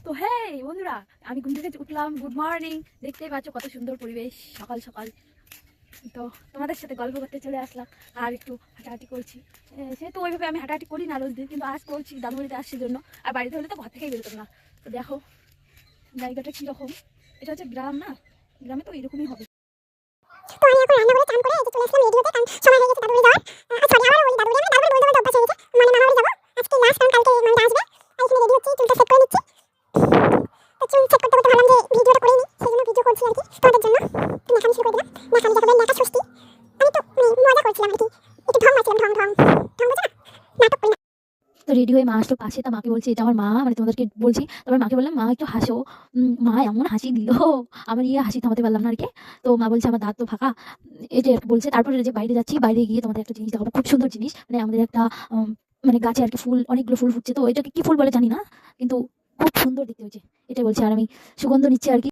তো হ্যাঁ বন্ধুরা, আমি ঘুম থেকে উঠলাম। Good morning. দেখতেই পাচ্ছ কত সুন্দর পরিবেশ সকাল সকাল। তো তোমাদের সাথে গল্প করতে চলে আসলাম আর একটু হাঁটাহাঁটি করছি। সেহেতু ওইভাবে আমি হাঁটাহাঁটি করি না রোজ দিন, কিন্তু আজ করছি দাদুবাড়িতে আসছি জন্য। আর বাড়িতে হলে তো ঘর থেকেই বেরোতাম না। তো দেখো জায়গাটা কীরকম। এটা হচ্ছে গ্রাম না, গ্রামে তো এইরকমই হবে। তো আমি এখন রান্না করে চান করে এই যে চলে আসলাম রেডিওতে, কারণ সময় হয়ে গেছে দাদুবাড়ি যাওয়ার। সরি, আবারও বলি দাদুবাড়ি, আমি দাদুবাড়ি বলতে বলতে অভ্যাস হয়ে গেছে। মানে মামাবাড়ি যাবো আজকে লাস্ট, কারণ কালকে মামিরা আসবে। আর এখানে রেডি হচ্ছি, চুলটা সেট করে নিচ্ছি। তো চুল সেট করতে করতে ভাবলাম যে ভিডিওটা করে নিই, সেই জন্য ভিডিও করছি আর কি তোমাদের জন্য। তো নেকামি শুরু করে দিলাম। নেকামি যাকে বলে নেকা ষষ্ঠী। আমি তো মজা করছিলাম আর কি, একটু ঢং মারছিলাম, ঢং ঢং ঢং বোঝো না, নাটক করি না। তো রেডি হয়ে মা আসলো পাশে। তা মাকে বলছি এটা আমার মা, মানে তোমাদেরকে বলছি। তারপর মাকে বললাম মা একটু হাসো। মা এমন হাসি দিল, আমার হাসি থামাতে পারলাম না আর কি। তো মা বলছে আমার দাঁত তো ফাঁকা, এই যে আর কি বলছে। তারপরে যে বাইরে যাচ্ছি, বাইরে গিয়ে তোমাদের একটা জিনিস দেখাবো, খুব সুন্দর জিনিস। মানে আমাদের একটা মানে গাছে আর কি ফুল, অনেকগুলো ফুল ফুটছে। তো এটাকে কি ফুল বলে জানি না, কিন্তু খুব সুন্দর দেখতে হয়েছে, এটাই বলছি। আর আমি সুগন্ধ নিচ্ছি আর কি।